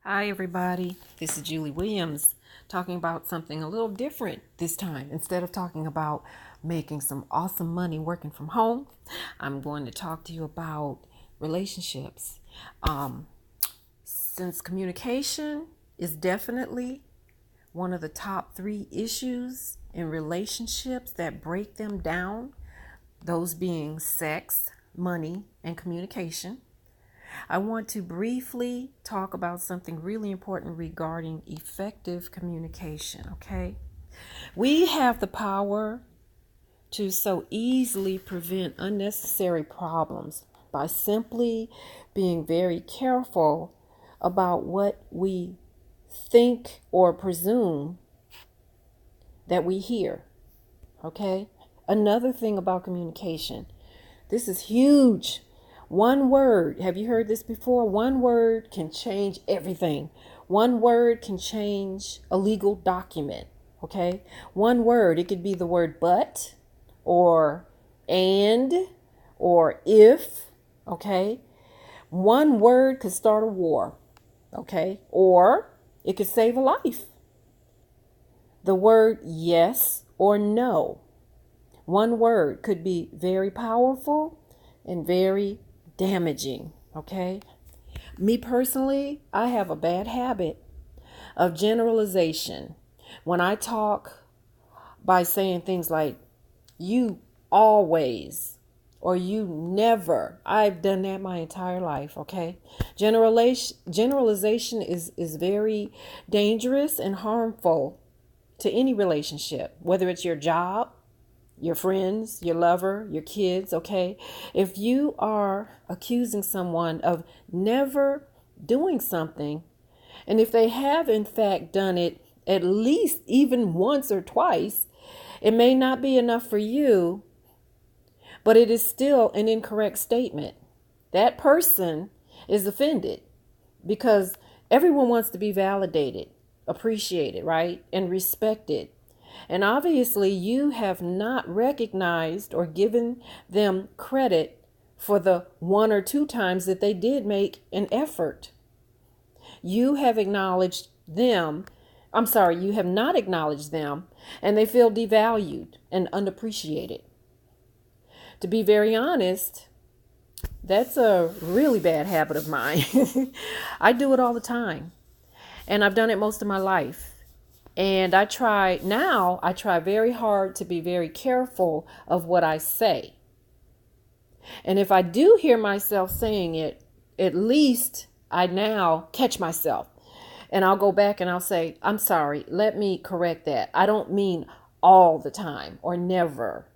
Hi, everybody. This is Julie Williams talking about something a little different this time. Instead of talking about making some awesome money working from home, I'm going to talk to you about relationships. Um, since communication is definitely one of the top three issues in relationships that break them down, those being sex, money, and communication. I want to briefly talk about something really important regarding effective communication, okay? We have the power to so easily prevent unnecessary problems by simply being very careful about what we think or presume that we hear, okay? Another thing about communication, this is huge. One word, have you heard this before? One word can change everything. One word can change a legal document, okay? One word, it could be the word but or and or if, okay? One word could start a war, okay? Or it could save a life. The word yes or no. One word could be very powerful and very damaging, okay? Me personally, I have a bad habit of generalization. When I talk by saying things like, you always, or you never, I've done that my entire life, okay? Generalization is very dangerous and harmful to any relationship, whether it's your job, your friends, your lover, your kids, okay? If you are accusing someone of never doing something, and if they have in fact done it at least even once or twice, it may not be enough for you, but it is still an incorrect statement. That person is offended because everyone wants to be validated, appreciated, right? And respected. And obviously, you have not recognized or given them credit for the one or two times that they did make an effort. You have acknowledged them. I'm sorry, you have not acknowledged them, and they feel devalued and unappreciated. To be very honest, that's a really bad habit of mine. I do it all the time, and I've done it most of my life. And I try very hard to be very careful of what I say. And if I do hear myself saying it, at least I now catch myself. And I'll go back and I'll say, I'm sorry, let me correct that. I don't mean all the time or never.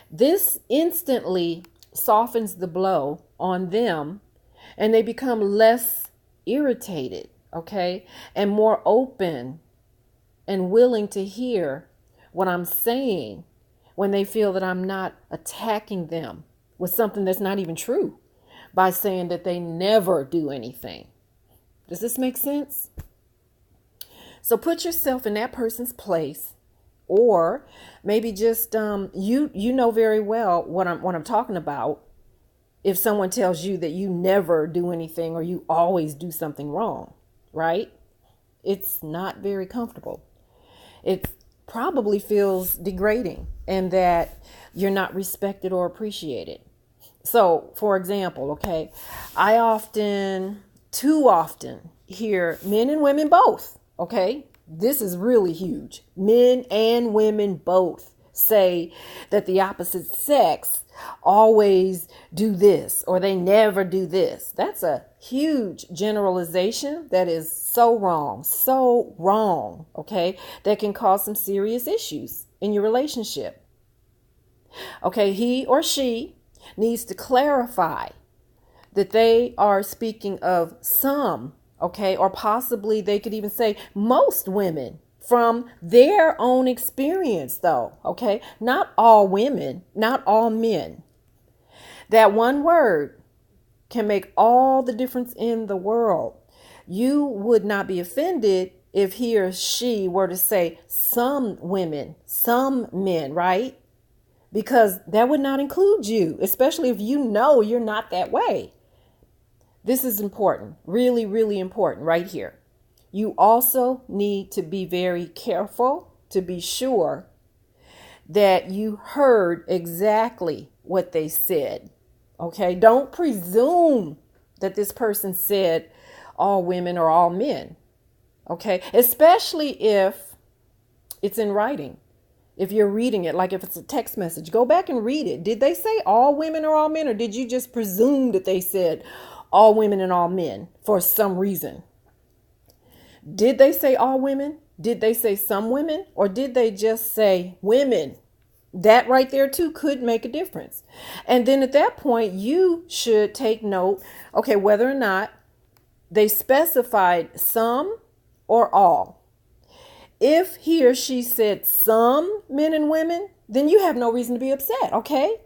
This instantly softens the blow on them and they become less irritated, okay, and more open and willing to hear what I'm saying when they feel that I'm not attacking them with something that's not even true by saying that they never do anything. Does this make sense? So put yourself in that person's place, or maybe just you know very well what I'm talking about. If someone tells you that you never do anything or you always do something wrong, right? It's not very comfortable. It probably feels degrading and that you're not respected or appreciated. So, for example, okay, I often, too often, hear men and women both, okay? This is really huge. Men and women both say that the opposite sex always do this or they never do this. That's a huge generalization that is so wrong, okay? That can cause some serious issues in your relationship. Okay, he or she needs to clarify that they are speaking of some, okay, or possibly they could even say most women from their own experience, though, okay, not all women, not all men. That one word can make all the difference in the world. You would not be offended if he or she were to say some women, some men, right? Because that would not include you, especially if you know you're not that way. This is important, really, really important right here. You also need to be very careful to be sure that you heard exactly what they said. Okay, don't presume that this person said all women or all men. Okay, especially if it's in writing. If you're reading it, like if it's a text message, go back and read it. Did they say all women or all men, or did you just presume that they said all women and all men for some reason? Did they say all women? Did they say some women? Or did they just say women? That right there too could make a difference. And then at that point, you should take note, okay, whether or not they specified some or all. If he or she said some men and women, then you have no reason to be upset, okay?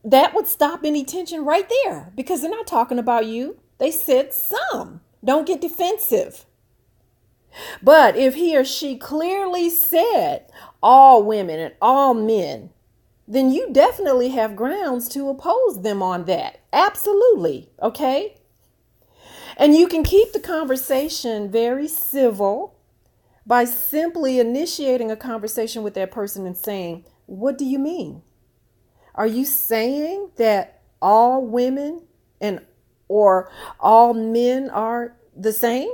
That would stop any tension right there because they're not talking about you. They said some. Don't get defensive. But if he or she clearly said all women and all men, then you definitely have grounds to oppose them on that. Absolutely, okay? And you can keep the conversation very civil by simply initiating a conversation with that person and saying, what do you mean? Are you saying that all women and or all men are the same?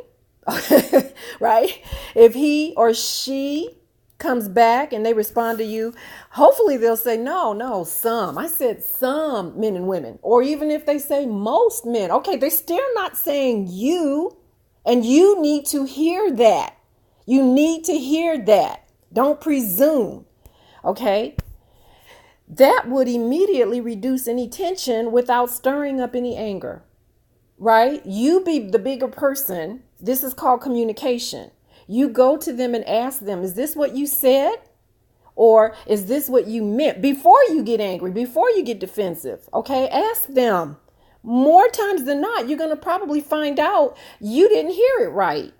Right? If he or she comes back and they respond to you, hopefully they'll say, no, some. I said some men and women. Or even if they say most men, okay, they're still not saying you, and you need to hear that. You need to hear that. Don't presume. Okay? That would immediately reduce any tension without stirring up any anger. Right? You be the bigger person. This is called communication. You go to them and ask them, is this what you said? Or is this what you meant? Before you get angry, before you get defensive. Okay? Ask them. More times than not, you're going to probably find out you didn't hear it right.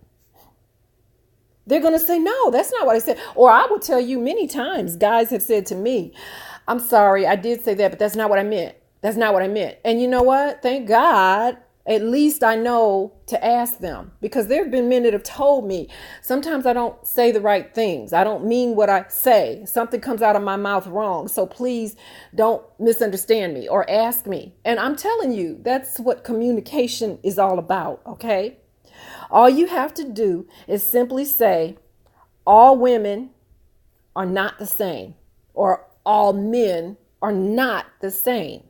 They're going to say, no, that's not what I said. Or I will tell you many times, guys have said to me, I'm sorry, I did say that, but that's not what I meant. That's not what I meant. And you know what? Thank God, at least I know to ask them, because there have been men that have told me, sometimes I don't say the right things. I don't mean what I say. Something comes out of my mouth wrong. So please don't misunderstand me or ask me. And I'm telling you, that's what communication is all about. Okay. All you have to do is simply say, all women are not the same, or all men are not the same.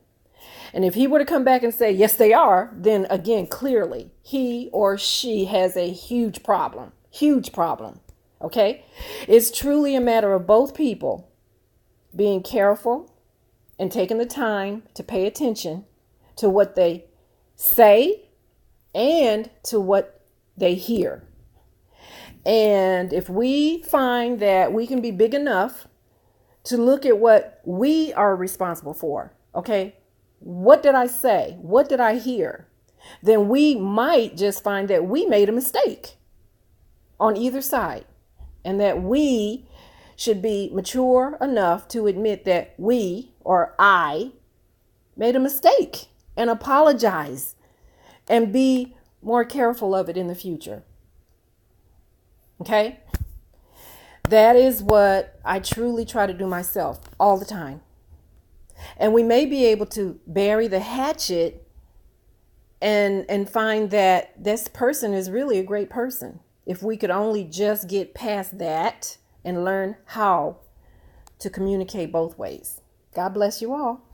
And if he were to come back and say, yes, they are, then again, clearly he or she has a huge problem. Okay? It's truly a matter of both people being careful and taking the time to pay attention to what they say and to what they hear. And if we find that we can be big enough to look at what we are responsible for, okay, what did I say? What did I hear? Then we might just find that we made a mistake on either side, and that we should be mature enough to admit that we, or I, made a mistake and apologize and be more careful of it in the future. Okay? That is what I truly try to do myself all the time. And we may be able to bury the hatchet and find that this person is really a great person. If we could only just get past that and learn how to communicate both ways. God bless you all.